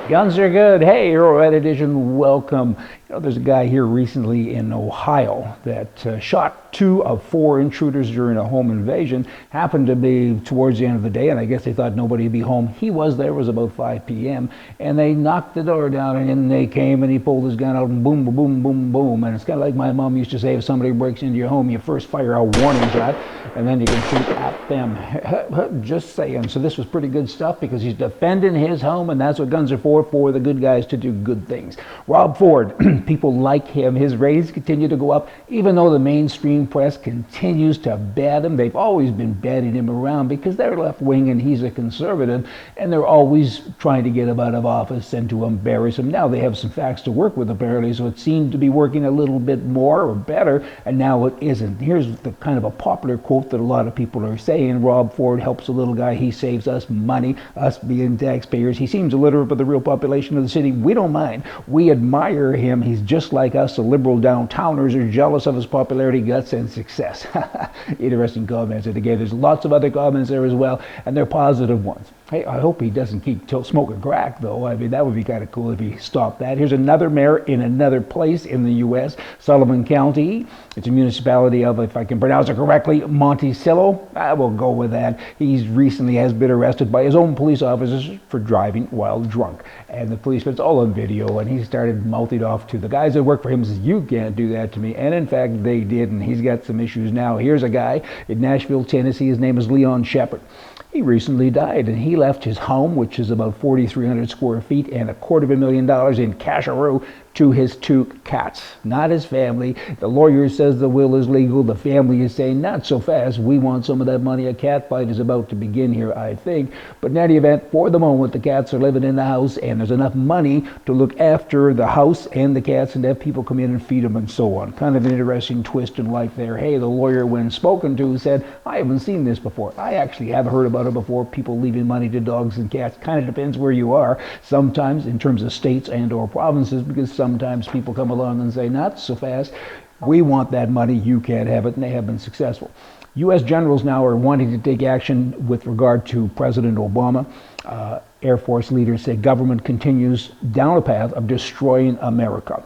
Guns are good. Hey, Arrowhead Edition, welcome. You know, there's a guy here recently in Ohio that shot 2 of 4 intruders during a home invasion. Happened to be towards the end of the day, and I guess they thought nobody would be home. He was there. It was about 5 p.m., and they knocked the door down, and in they came, and he pulled his gun out, and boom, boom, boom, boom, boom. And it's kind of like my mom used to say, if somebody breaks into your home, you first fire a warning shot, and then you can shoot at them. Just saying. So this was pretty good stuff because he's defending his home, and that's what guns are for the good guys to do good things. Rob Ford, people like him. His ratings continue to go up, even though the mainstream press continues to bat him. They've always been batting him around because they're left-wing and he's a conservative, and they're always trying to get him out of office and to embarrass him. Now they have some facts to work with, apparently, so it seemed to be working a little bit more or better, and now it isn't. Here's the kind of a popular quote that a lot of people are saying. Rob Ford helps a little guy. He saves us money, us being taxpayers. He seems illiterate, but the real population of the city, we don't mind. We admire him. He's just like us. The liberal downtowners are jealous of his popularity, guts, and success. Interesting comments. And again, there's lots of other comments there as well, and they're positive ones. Hey, I hope he doesn't keep smoking crack, though. I mean, that would be kind of cool if he stopped that. Here's another mayor in another place in the U.S., Sullivan County. It's a municipality of, if I can pronounce it correctly, Monticello. I will go with that. He recently has been arrested by his own police officers for driving while drunk. And the policeman, it's all on video, and he started mouthing off to the guys that work for him, says, you can't do that to me. And in fact, they did, and he's got some issues now. Here's a guy in Nashville, Tennessee. His name is Leon Shepard. He recently died, and he left his home, which is about 4,300 square feet and $250,000 in casharoo, to his 2 cats, not his family. The lawyer says the will is legal. The family is saying, not so fast. We want some of that money. A cat fight is about to begin here, I think. But in any event, for the moment, the cats are living in the house, and there's enough money to look after the house and the cats and have people come in and feed them and so on. Kind of an interesting twist in life there. Hey, the lawyer, when spoken to, said, I haven't seen this before. I actually have heard about it before, people leaving money to dogs and cats. Kind of depends where you are, sometimes in terms of states and or provinces, because sometimes people come along and say, not so fast, we want that money, you can't have it, and they have been successful. U.S. generals now are wanting to take action with regard to President Obama. Air Force leaders say government continues down a path of destroying America.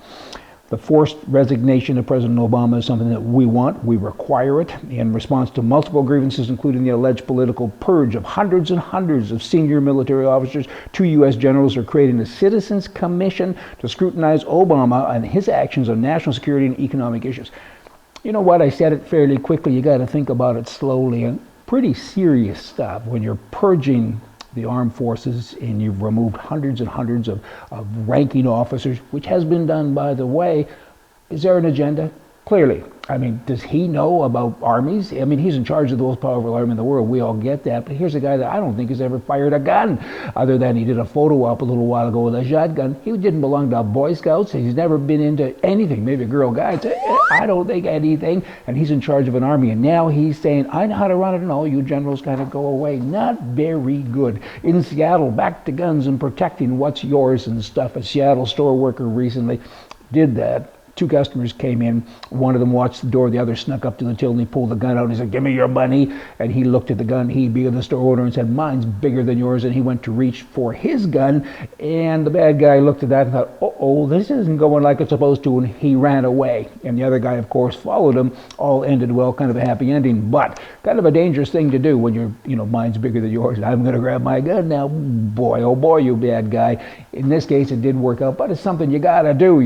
The forced resignation of President Obama is something that we want. We require it in response to multiple grievances, including the alleged political purge of hundreds and hundreds of senior military officers. 2 U.S. generals are creating a citizens commission to scrutinize Obama and his actions on national security and economic issues. You know what? I said it fairly quickly. You got to think about it slowly. And pretty serious stuff when you're purging the armed forces and you've removed hundreds and hundreds of ranking officers, which has been done, by the way. Is there an agenda? Clearly. I mean, does he know about armies? I mean, he's in charge of the most powerful army in the world. We all get that. But here's a guy that I don't think has ever fired a gun, other than he did a photo op a little while ago with a shotgun. He didn't belong to Boy Scouts. He's never been into anything, maybe a girl guy. I don't think anything. And he's in charge of an army. And now he's saying, I know how to run it, and all you generals kind of go away. Not very good. In Seattle, back to guns and protecting what's yours and stuff. A Seattle store worker recently did that. 2 customers came in. One of them watched the door. The other snuck up to the till, and he pulled the gun out. And he said, give me your money. And he looked at the gun. He, being the store owner, and said, mine's bigger than yours. And he went to reach for his gun. And the bad guy looked at that and thought, uh-oh, this isn't going like it's supposed to. And he ran away. And the other guy, of course, followed him. All ended well, kind of a happy ending. But kind of a dangerous thing to do when you're, mine's bigger than yours. And I'm going to grab my gun now. Boy, oh boy, you bad guy. In this case, it did work out. But it's something you got to do,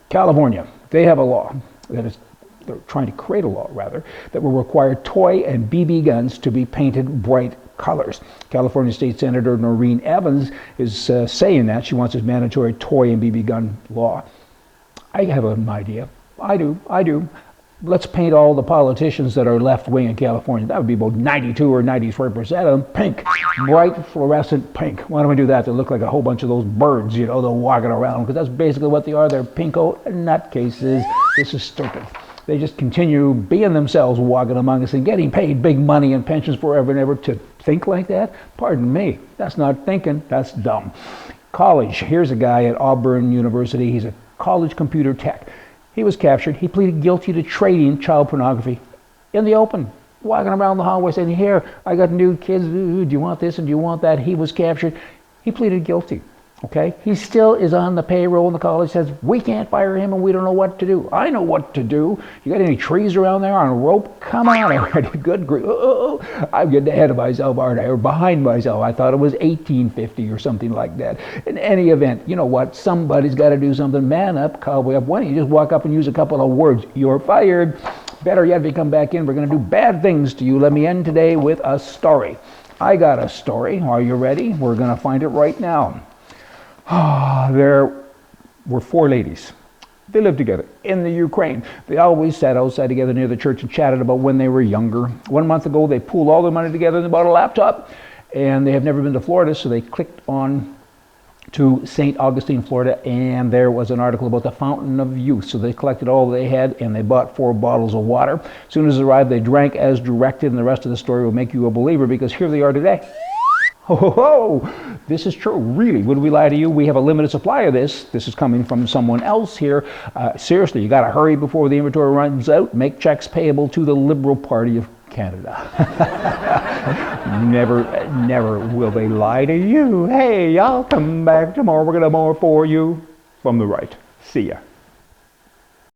California, they have a law they're trying to create a law, rather, that will require toy and BB guns to be painted bright colors. California State Senator Noreen Evans is saying that. She wants a mandatory toy and BB gun law. I have an idea. I do. Let's paint all the politicians that are left-wing in California. That would be about 92 or 93% of them pink, bright fluorescent pink. Why don't we do that? They look like a whole bunch of those birds, they're walking around, because that's basically what they are. They're pinko nutcases. This is stupid. They just continue being themselves, walking among us and getting paid big money and pensions forever and ever. To think like that? Pardon me. That's not thinking. That's dumb. College. Here's a guy at Auburn University. He's a college computer tech. He was captured. He pleaded guilty to trading child pornography in the open, walking around the hallway saying, here, I got nude kids. Do you want this and do you want that? He was captured. He pleaded guilty. Okay, he still is on the payroll, and the college says, we can't fire him and we don't know what to do. I know what to do. You got any trees around there on a rope? Come on already. Good grief. I'm getting ahead of myself, aren't I? Or behind myself. I thought it was 1850 or something like that. In any event, you know what? Somebody's got to do something. Man up, cowboy up. Why don't you just walk up and use a couple of words? You're fired. Better yet, if you come back in, we're going to do bad things to you. Let me end today with a story. I got a story. Are you ready? We're going to find it right now. There were 4 ladies. They lived together in the Ukraine. They always sat outside together near the church and chatted about when they were younger. 1 month ago, they pooled all their money together and they bought a laptop. And they have never been to Florida, so they clicked on to St. Augustine, Florida, and there was an article about the Fountain of Youth. So they collected all they had and they bought 4 bottles of water. As soon as they arrived, they drank as directed, and the rest of the story will make you a believer, because here they are today. Ho, ho, ho. This is true, really. Would we lie to you? We have a limited supply of this. This is coming from someone else here. Seriously, you got to hurry before the inventory runs out. Make checks payable to the Liberal Party of Canada. Never will they lie to you. Hey, I'll come back tomorrow. We're going to have more for you from the right. See ya.